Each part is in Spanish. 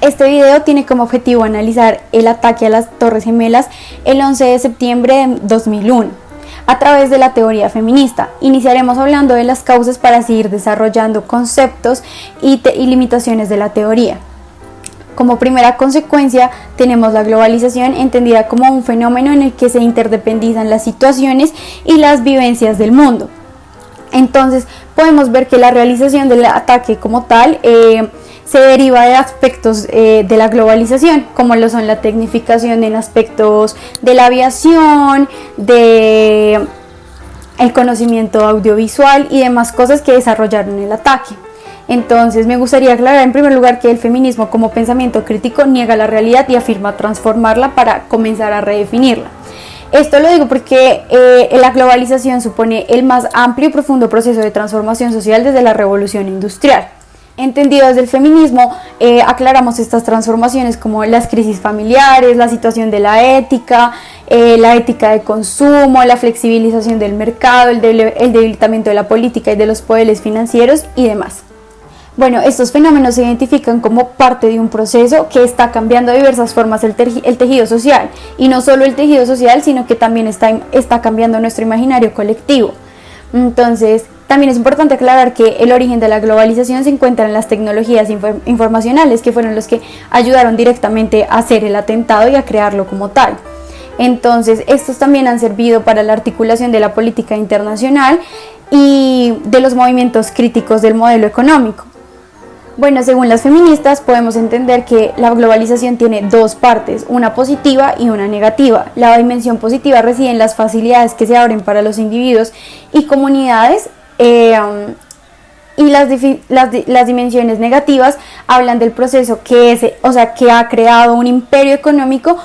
este video tiene como objetivo analizar el ataque a las Torres Gemelas el 11 de septiembre de 2001 a través de la teoría feminista. Iniciaremos hablando de las causas para seguir desarrollando conceptos y limitaciones de la teoría. Como primera consecuencia tenemos la globalización, entendida como un fenómeno en el que se interdependizan las situaciones y las vivencias del mundo. Entonces podemos ver que la realización del ataque como tal se deriva de aspectos de la globalización, como lo son la tecnificación en aspectos de la aviación, de el conocimiento audiovisual y demás cosas que desarrollaron el ataque. Entonces me gustaría aclarar en primer lugar que el feminismo como pensamiento crítico niega la realidad y afirma transformarla para comenzar a redefinirla. Esto lo digo porque la globalización supone el más amplio y profundo proceso de transformación social desde la revolución industrial. Entendido desde el feminismo, aclaramos estas transformaciones como las crisis familiares, la situación de la ética de consumo, la flexibilización del mercado, el debilitamiento de la política y de los poderes financieros y demás. Bueno, estos fenómenos se identifican como parte de un proceso que está cambiando de diversas formas el tejido social, y no solo el tejido social, sino que también está cambiando nuestro imaginario colectivo. Entonces, también es importante aclarar que el origen de la globalización se encuentra en las tecnologías informacionales, que fueron los que ayudaron directamente a hacer el atentado y a crearlo como tal. Entonces, estos también han servido para la articulación de la política internacional y de los movimientos críticos del modelo económico. Bueno, según las feministas podemos entender que la globalización tiene dos partes, una positiva y una negativa. La dimensión positiva reside en las facilidades que se abren para los individuos y comunidades, y las dimensiones negativas hablan del proceso que ha creado un imperio económico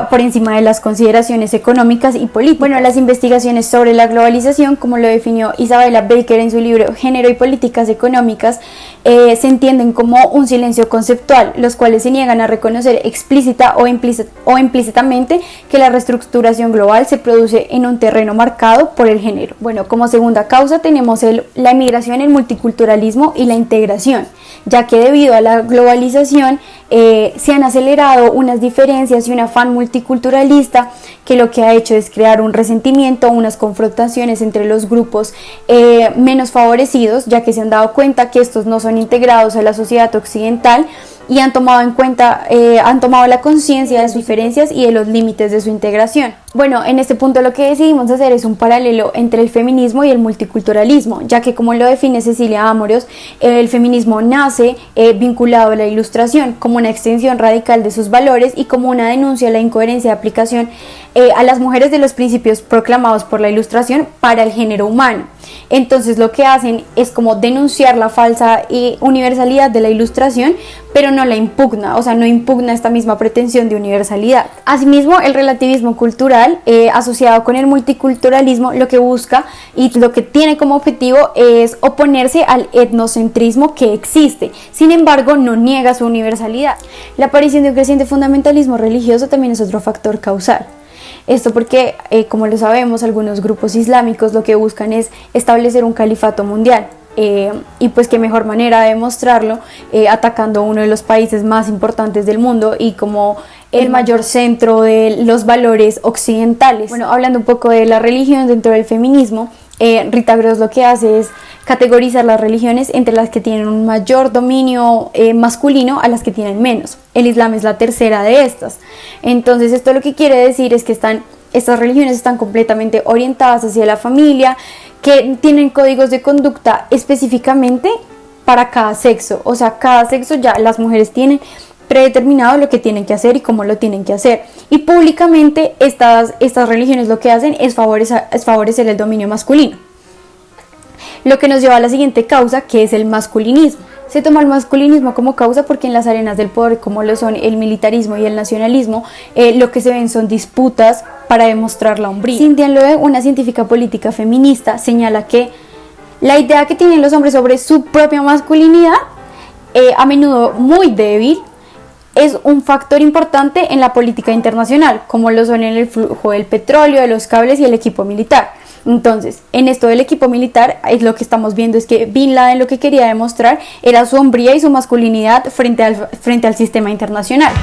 por encima de las consideraciones económicas y políticas. Bueno, las investigaciones sobre la globalización, como lo definió Isabella Baker en su libro Género y Políticas Económicas, se entienden como un silencio conceptual, los cuales se niegan a reconocer explícita o implícitamente que la reestructuración global se produce en un terreno marcado por el género. Bueno, como segunda causa tenemos la emigración, el multiculturalismo y la integración, ya que debido a la globalización se han acelerado unas diferencias y un afán multiculturalista que lo que ha hecho es crear un resentimiento, unas confrontaciones entre los grupos menos favorecidos, ya que se han dado cuenta que estos no son integrados a la sociedad occidental y han tomado la conciencia de sus diferencias y de los límites de su integración. Bueno, en este punto lo que decidimos hacer es un paralelo entre el feminismo y el multiculturalismo, ya que, como lo define Cecilia Amoros, el feminismo nace vinculado a la Ilustración como una extensión radical de sus valores y como una denuncia a la incoherencia de aplicación a las mujeres de los principios proclamados por la Ilustración para el género humano. Entonces lo que hacen es como denunciar la falsa universalidad de la Ilustración, pero no la impugna, no impugna esta misma pretensión de universalidad. Asimismo, el relativismo cultural asociado con el multiculturalismo lo que busca y lo que tiene como objetivo es oponerse al etnocentrismo que existe, sin embargo no niega su universalidad. La aparición de un creciente fundamentalismo religioso también es otro factor causal. Esto porque, como lo sabemos, algunos grupos islámicos lo que buscan es establecer un califato mundial. Y pues qué mejor manera de demostrarlo atacando uno de los países más importantes del mundo y como el mayor centro de los valores occidentales. Bueno, hablando un poco de la religión dentro del feminismo, Rita Gross lo que hace es categorizar las religiones entre las que tienen un mayor dominio masculino a las que tienen menos. El Islam es la tercera de estas. Entonces esto lo que quiere decir es que estas religiones están completamente orientadas hacia la familia, que tienen códigos de conducta específicamente para cada sexo. Cada sexo ya las mujeres tienen predeterminado lo que tienen que hacer y cómo lo tienen que hacer. Y públicamente estas religiones lo que hacen es favorecer el dominio masculino. Lo que nos lleva a la siguiente causa, que es el masculinismo. Se toma el masculinismo como causa porque en las arenas del poder, como lo son el militarismo y el nacionalismo, lo que se ven son disputas para demostrar la hombría. Cynthia Loe, una científica política feminista, señala que la idea que tienen los hombres sobre su propia masculinidad, a menudo muy débil, es un factor importante en la política internacional, como lo son en el flujo del petróleo, de los cables y el equipo militar. Entonces, en esto del equipo militar, es lo que estamos viendo es que Bin Laden lo que quería demostrar era su hombría y su masculinidad frente al sistema internacional.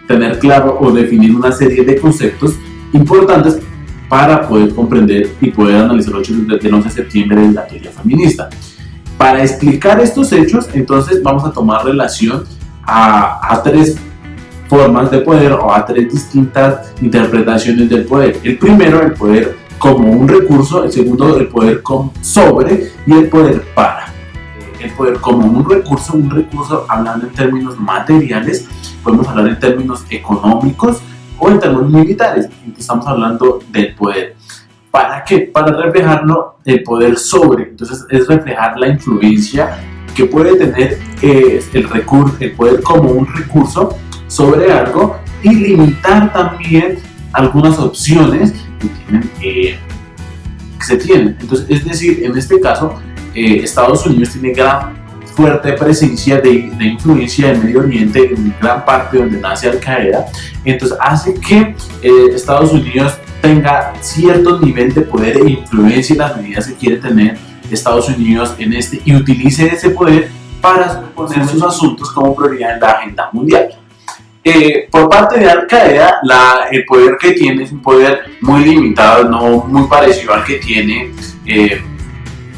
Tener claro o definir una serie de conceptos importantes para poder comprender y poder analizar los hechos del 11 de septiembre de la teoría feminista. Para explicar estos hechos, entonces vamos a tomar relación a tres formas de poder o a tres distintas interpretaciones del poder. El primero, el poder como un recurso; el segundo, el poder sobre; y el poder para. El poder como un recurso hablando en términos materiales, podemos hablar en términos económicos o en términos militares. Estamos hablando del poder. ¿Para qué? Para reflejarlo el poder sobre. Entonces es reflejar la influencia que puede tener el poder como un recurso sobre algo, y limitar también algunas opciones que se tienen. Entonces, es decir, en este caso, Estados Unidos tiene fuerte presencia de influencia en Medio Oriente, en gran parte donde nace Al Qaeda. Entonces hace que Estados Unidos tenga cierto nivel de poder e influencia en las medidas que quiere tener Estados Unidos y utilice ese poder para poner sus asuntos como prioridad en la agenda mundial. Por parte de Al Qaeda, el poder que tiene es un poder muy limitado, no muy parecido al que tiene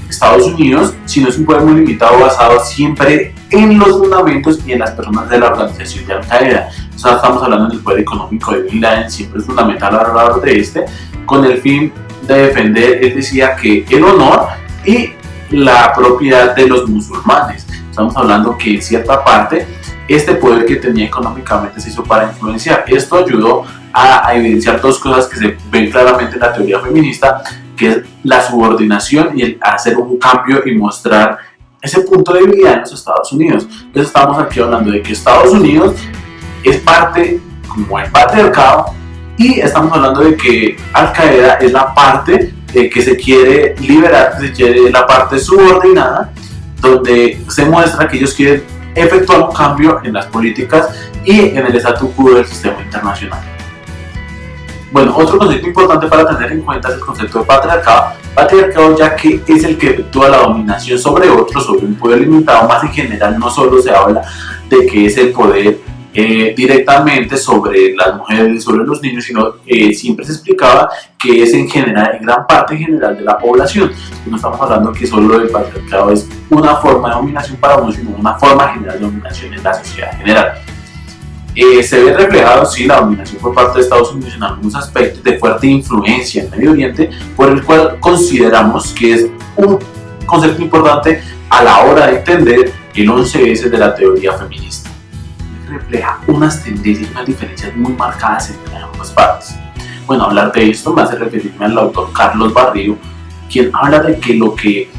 Estados Unidos, sino es un poder muy limitado, basado siempre en los fundamentos y en las personas de la organización de Al Qaeda. O sea, estamos hablando del poder económico de Bin Laden, siempre es fundamental hablar de con el fin de defender, él decía, que el honor y la propiedad de los musulmanes. Estamos hablando que en cierta parte este poder que tenía económicamente se hizo para influenciar. Esto ayudó a evidenciar dos cosas que se ven claramente en la teoría feminista, que es la subordinación y el hacer un cambio y mostrar ese punto de debilidad en los Estados Unidos. Entonces estamos aquí hablando de que Estados Unidos es parte como el patriarcado, y estamos hablando de que Al Qaeda es la parte que se quiere liberar, que se quiere la parte subordinada, donde se muestra que ellos quieren efectuar un cambio en las políticas y en el statu quo del sistema internacional. Bueno, otro concepto importante para tener en cuenta es el concepto de patriarcado, ya que es el que efectúa la dominación sobre otros, sobre un poder limitado. Más en general, no solo se habla de que es el poder directamente sobre las mujeres y sobre los niños, sino siempre se explicaba que es en general, en gran parte en general de la población. No estamos hablando que solo el patriarcado es una forma de dominación para uno, sino una forma general de dominación en la sociedad general. Se ve reflejado, sí, la dominación por parte de Estados Unidos en algunos aspectos de fuerte influencia en Medio Oriente, por el cual consideramos que es un concepto importante a la hora de entender el 11S de la teoría feminista. Refleja unas tendencias, unas diferencias muy marcadas entre ambas partes. Bueno, hablar de esto me hace referirme al autor Carlos Barrio, quien habla de que lo que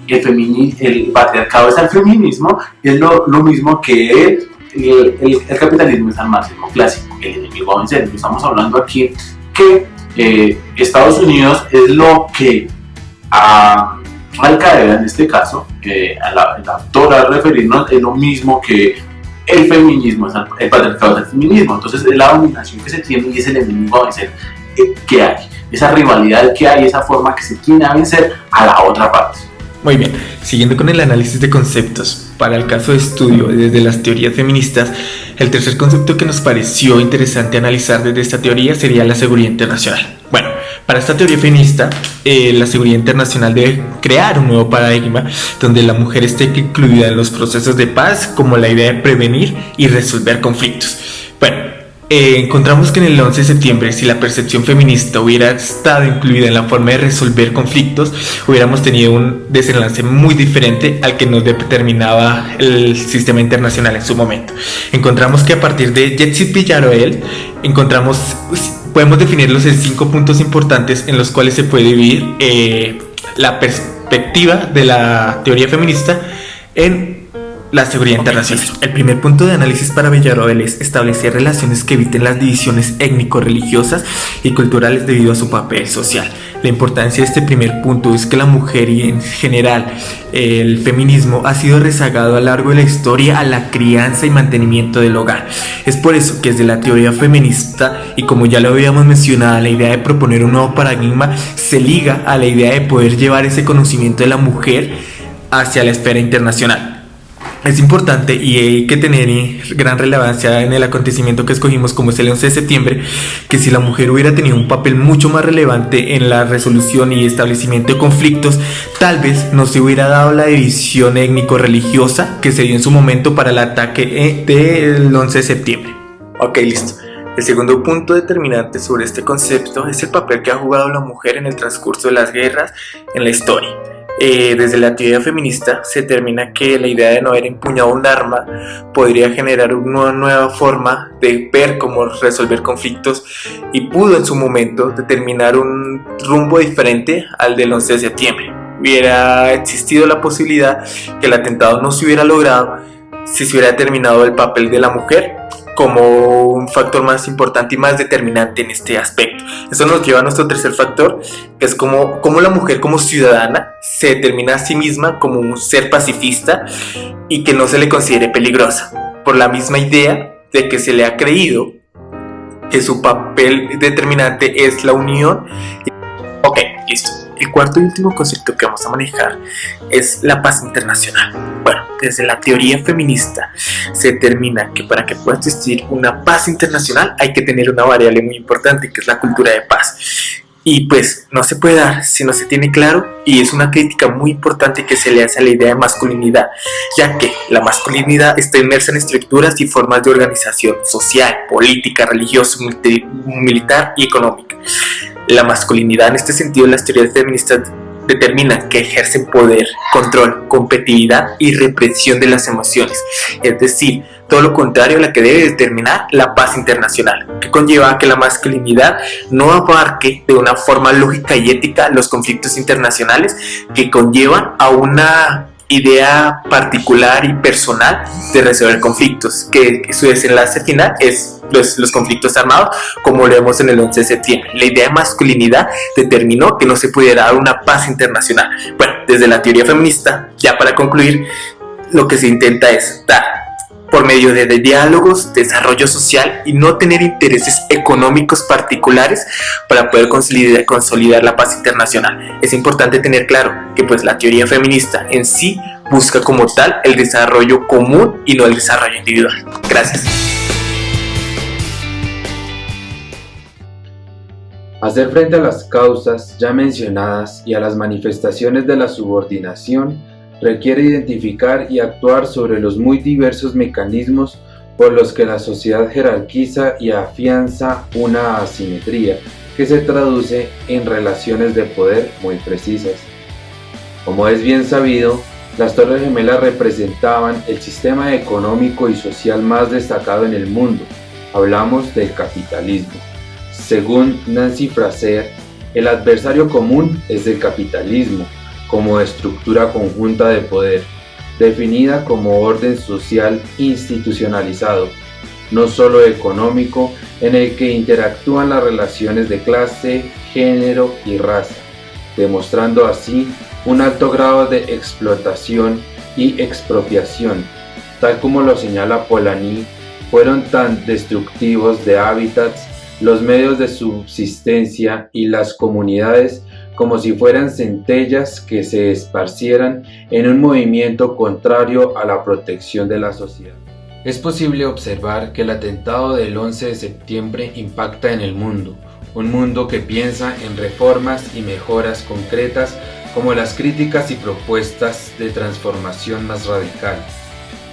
el patriarcado es al feminismo es lo mismo que el capitalismo es al marxismo clásico, el enemigo a vencer. Estamos hablando aquí que Estados Unidos es lo que Al Qaeda, en este caso, el autor al referirnos, es lo mismo que el feminismo, el patriarcado es el feminismo. Entonces es la dominación que se tiene y es el enemigo a vencer que hay, esa rivalidad que hay, esa forma que se tiene a vencer a la otra parte. Muy bien, siguiendo con el análisis de conceptos, para el caso de estudio desde las teorías feministas, el tercer concepto que nos pareció interesante analizar desde esta teoría sería la seguridad internacional. Bueno, para esta teoría feminista, la seguridad internacional debe crear un nuevo paradigma donde la mujer esté incluida en los procesos de paz, como la idea de prevenir y resolver conflictos. Bueno, encontramos que en el 11 de septiembre, si la percepción feminista hubiera estado incluida en la forma de resolver conflictos, hubiéramos tenido un desenlace muy diferente al que nos determinaba el sistema internacional en su momento. Encontramos que a partir de Jexit Villarroel, podemos definirlos en 5 puntos importantes en los cuales se puede dividir la perspectiva de la teoría feminista en la seguridad internacional. El primer punto de análisis para Villarroel es establecer relaciones que eviten las divisiones étnico-religiosas y culturales debido a su papel social. La importancia de este primer punto es que la mujer y en general el feminismo ha sido rezagado a lo largo de la historia a la crianza y mantenimiento del hogar. Es por eso que desde la teoría feminista, y como ya lo habíamos mencionado, la idea de proponer un nuevo paradigma se liga a la idea de poder llevar ese conocimiento de la mujer hacia la esfera internacional. Es importante y hay que tener gran relevancia en el acontecimiento que escogimos, como es el 11 de septiembre, que si la mujer hubiera tenido un papel mucho más relevante en la resolución y establecimiento de conflictos, tal vez no se hubiera dado la división étnico-religiosa que se dio en su momento para el ataque del 11 de septiembre. Ok, listo. El segundo punto determinante sobre este concepto es el papel que ha jugado la mujer en el transcurso de las guerras en la historia. Desde la teoría feminista se determina que la idea de no haber empuñado un arma podría generar una nueva forma de ver cómo resolver conflictos y pudo en su momento determinar un rumbo diferente al del 11 de septiembre. Hubiera existido la posibilidad que el atentado no se hubiera logrado si se hubiera determinado el papel de la mujer como un factor más importante y más determinante en este aspecto. Eso nos lleva a nuestro tercer factor, que es cómo la mujer como ciudadana se determina a sí misma como un ser pacifista y que no se le considere peligrosa, por la misma idea de que se le ha creído que su papel determinante es la unión. Ok, listo. El cuarto y último concepto que vamos a manejar es la paz internacional. Bueno, desde la teoría feminista se determina que para que pueda existir una paz internacional hay que tener una variable muy importante, que es la cultura de paz. Y pues no se puede dar si no se tiene claro, y es una crítica muy importante que se le hace a la idea de masculinidad, ya que la masculinidad está inmersa en estructuras y formas de organización social, política, religiosa, militar y económica. La masculinidad en este sentido, las teorías feministas determinan que ejercen poder, control, competitividad y represión de las emociones, es decir, todo lo contrario a la que debe determinar la paz internacional, que conlleva a que la masculinidad no abarque de una forma lógica y ética los conflictos internacionales que conllevan a una idea particular y personal de resolver conflictos, que su desenlace final es los conflictos armados, como lo vemos en el 11 de septiembre. La idea de masculinidad determinó que no se pudiera dar una paz internacional. Bueno, desde la teoría feminista, ya para concluir, lo que se intenta es dar, por medio de diálogos, desarrollo social y no tener intereses económicos particulares para poder consolidar la paz internacional. Es importante tener claro que pues la teoría feminista en sí busca como tal el desarrollo común y no el desarrollo individual. Gracias. Hacer frente a las causas ya mencionadas y a las manifestaciones de la subordinación requiere identificar y actuar sobre los muy diversos mecanismos por los que la sociedad jerarquiza y afianza una asimetría que se traduce en relaciones de poder muy precisas. Como es bien sabido, las Torres Gemelas representaban el sistema económico y social más destacado en el mundo. Hablamos del capitalismo. Según Nancy Fraser, el adversario común es el capitalismo como estructura conjunta de poder, definida como orden social institucionalizado, no solo económico, en el que interactúan las relaciones de clase, género y raza, demostrando así un alto grado de explotación y expropiación. Tal como lo señala Polanyi, fueron tan destructivos de hábitats, los medios de subsistencia y las comunidades como si fueran centellas que se esparcieran en un movimiento contrario a la protección de la sociedad. Es posible observar que el atentado del 11 de septiembre impacta en el mundo, un mundo que piensa en reformas y mejoras concretas como las críticas y propuestas de transformación más radical.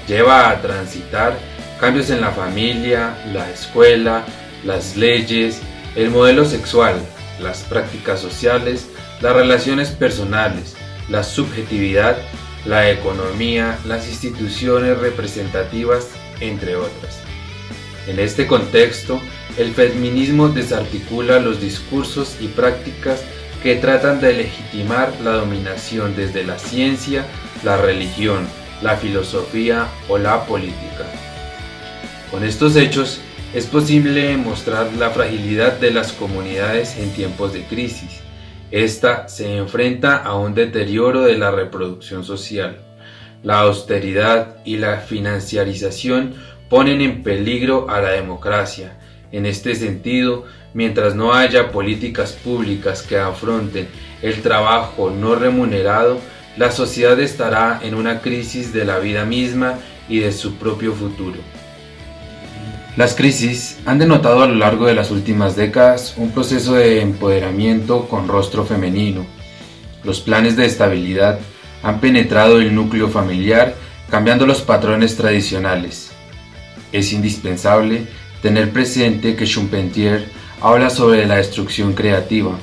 Lleva a transitar cambios en la familia, la escuela, las leyes, el modelo sexual, las prácticas sociales, las relaciones personales, la subjetividad, la economía, las instituciones representativas, entre otras. En este contexto, el feminismo desarticula los discursos y prácticas que tratan de legitimar la dominación desde la ciencia, la religión, la filosofía o la política. Con estos hechos, es posible mostrar la fragilidad de las comunidades en tiempos de crisis Esta se enfrenta a un deterioro de la reproducción social. La austeridad y la financiarización ponen en peligro a la democracia. En este sentido, mientras no haya políticas públicas que afronten el trabajo no remunerado, la sociedad estará en una crisis de la vida misma y de su propio futuro. Las crisis han denotado a lo largo de las últimas décadas un proceso de empoderamiento con rostro femenino. Los planes de estabilidad han penetrado el núcleo familiar, cambiando los patrones tradicionales. Es indispensable tener presente que Schumpeter habla sobre la destrucción creativa.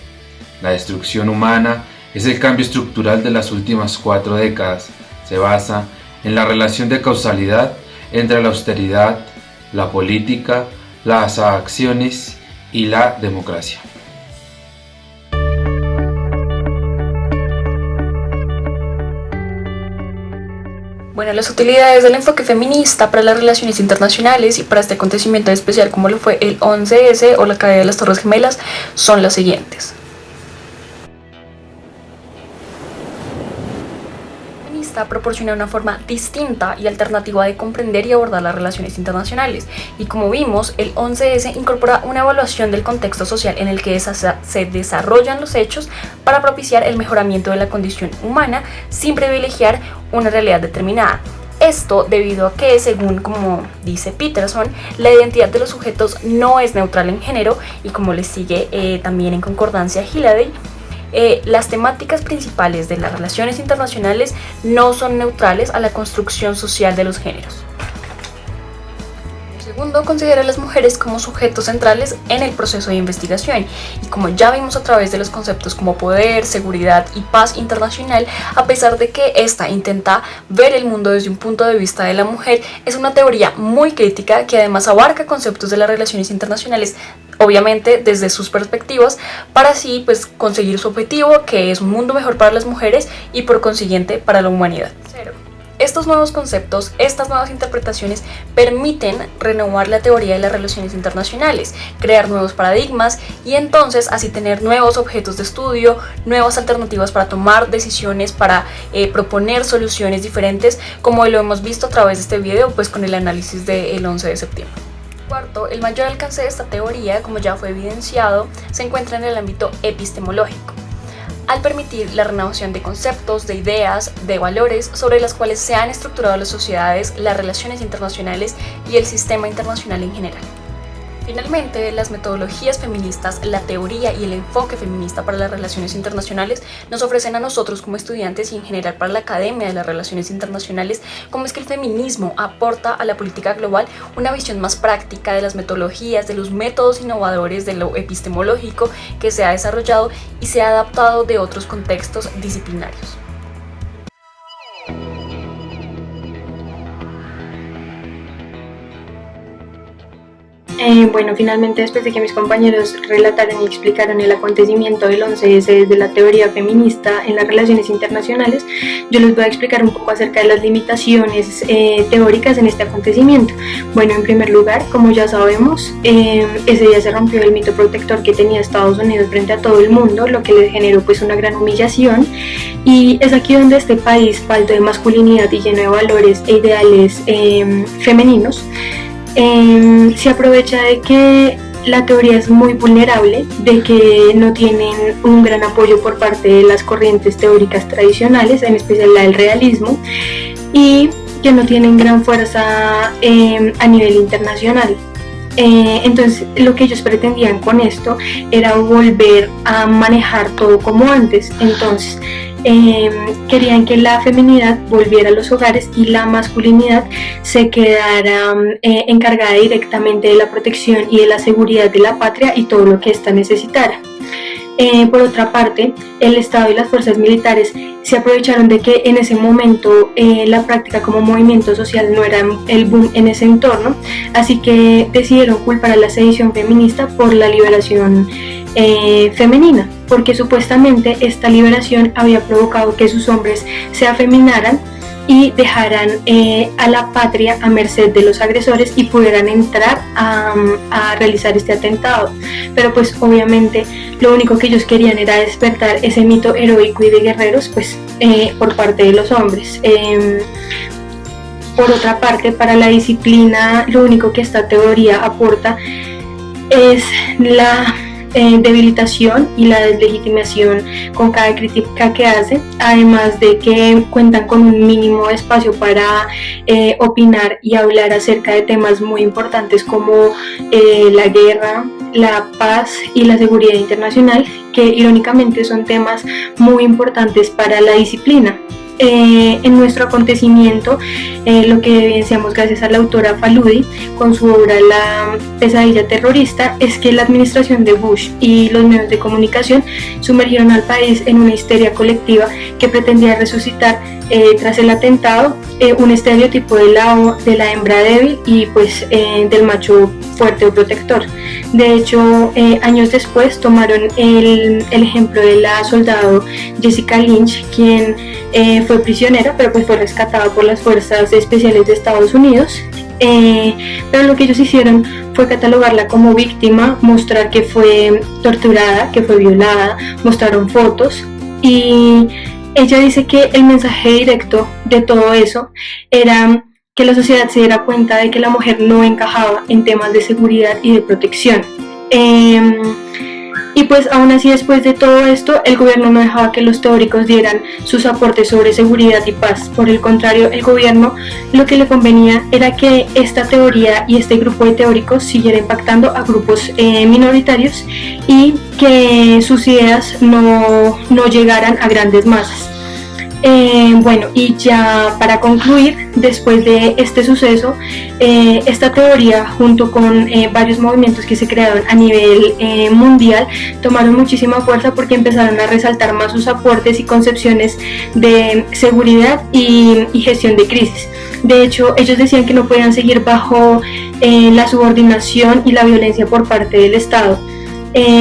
La destrucción humana es el cambio estructural de las últimas 4 décadas. Se basa en la relación de causalidad entre la austeridad, la política, las acciones y la democracia. Bueno, las utilidades del enfoque feminista para las relaciones internacionales y para este acontecimiento especial como lo fue el 11S o la caída de las Torres Gemelas son las siguientes. Proporciona una forma distinta y alternativa de comprender y abordar las relaciones internacionales, y como vimos, el 11S incorpora una evaluación del contexto social en el que se desarrollan los hechos para propiciar el mejoramiento de la condición humana sin privilegiar una realidad determinada. Esto debido a que, según como dice Peterson, la identidad de los sujetos no es neutral en género, y como les sigue también en concordancia Halliday, las temáticas principales de las relaciones internacionales no son neutrales a la construcción social de los géneros. Segundo, considera a las mujeres como sujetos centrales en el proceso de investigación, y como ya vimos a través de los conceptos como poder, seguridad y paz internacional, a pesar de que esta intenta ver el mundo desde un punto de vista de la mujer, es una teoría muy crítica que además abarca conceptos de las relaciones internacionales, obviamente desde sus perspectivas, para así conseguir su objetivo, que es un mundo mejor para las mujeres y por consiguiente para la humanidad. Estos nuevos conceptos, estas nuevas interpretaciones permiten renovar la teoría de las relaciones internacionales, crear nuevos paradigmas y entonces así tener nuevos objetos de estudio, nuevas alternativas para tomar decisiones, para proponer soluciones diferentes, como lo hemos visto a través de este video con el análisis del 11 de septiembre. Cuarto, el mayor alcance de esta teoría, como ya fue evidenciado, se encuentra en el ámbito epistemológico, al permitir la renovación de conceptos, de ideas, de valores sobre las cuales se han estructurado las sociedades, las relaciones internacionales y el sistema internacional en general. Finalmente, las metodologías feministas, la teoría y el enfoque feminista para las relaciones internacionales nos ofrecen a nosotros como estudiantes y en general para la academia de las relaciones internacionales cómo es que el feminismo aporta a la política global una visión más práctica de las metodologías, de los métodos innovadores, de lo epistemológico que se ha desarrollado y se ha adaptado de otros contextos disciplinarios. Bueno, finalmente, después de que mis compañeros relataron y explicaron el acontecimiento del 11S desde la teoría feminista en las relaciones internacionales, yo les voy a explicar un poco acerca de las limitaciones teóricas en este acontecimiento. Bueno, en primer lugar, como ya sabemos, ese día se rompió el mito protector que tenía Estados Unidos frente a todo el mundo, lo que le generó una gran humillación, y es aquí donde este país, falto de masculinidad y lleno de valores e ideales femeninos, se aprovecha de que la teoría es muy vulnerable, de que no tienen un gran apoyo por parte de las corrientes teóricas tradicionales, en especial la del realismo, y que no tienen gran fuerza a nivel internacional. Entonces lo que ellos pretendían con esto era volver a manejar todo como antes. Entonces querían que la feminidad volviera a los hogares y la masculinidad se quedara encargada directamente de la protección y de la seguridad de la patria y todo lo que ésta necesitara. Por otra parte, el Estado y las fuerzas militares se aprovecharon de que en ese momento la práctica como movimiento social no era el boom en ese entorno, así que decidieron culpar a la sedición feminista por la liberación femenina, porque supuestamente esta liberación había provocado que sus hombres se afeminaran y dejaran a la patria a merced de los agresores y pudieran entrar a realizar este atentado. Pero pues obviamente lo único que ellos querían era despertar ese mito heroico y de guerreros pues por parte de los hombres. Por otra parte, para la disciplina, lo único que esta teoría aporta es la debilitación y la deslegitimación con cada crítica que hace, además de que cuentan con un mínimo espacio para opinar y hablar acerca de temas muy importantes como la guerra, la paz y la seguridad internacional, que irónicamente son temas muy importantes para la disciplina. En nuestro acontecimiento, lo que evidenciamos gracias a la autora Faludi con su obra La pesadilla terrorista, es que la administración de Bush y los medios de comunicación sumergieron al país en una histeria colectiva que pretendía resucitar tras el atentado un estereotipo de la hembra débil y pues del macho fuerte o protector. De hecho, años después tomaron el ejemplo de la soldado Jessica Lynch, quien fue prisionera, pero pues fue rescatada por las fuerzas especiales de Estados Unidos. Pero lo que ellos hicieron fue catalogarla como víctima, mostrar que fue torturada, que fue violada, mostraron fotos, y ella dice que el mensaje directo de todo eso era que la sociedad se diera cuenta de que la mujer no encajaba en temas de seguridad y de protección. Y pues aún así, después de todo esto, el gobierno no dejaba que los teóricos dieran sus aportes sobre seguridad y paz. Por el contrario, el gobierno lo que le convenía era que esta teoría y este grupo de teóricos siguiera impactando a grupos minoritarios y que sus ideas no llegaran a grandes masas. Bueno, y ya para concluir, después de este suceso, esta teoría junto con varios movimientos que se crearon a nivel mundial tomaron muchísima fuerza porque empezaron a resaltar más sus aportes y concepciones de seguridad y gestión de crisis. De hecho, ellos decían que no podían seguir bajo la subordinación y la violencia por parte del Estado.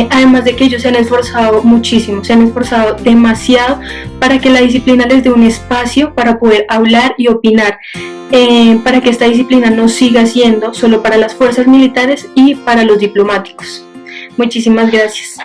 Además de que ellos se han esforzado muchísimo, se han esforzado demasiado para que la disciplina les dé un espacio para poder hablar y opinar, para que esta disciplina no siga siendo solo para las fuerzas militares y para los diplomáticos. Muchísimas gracias.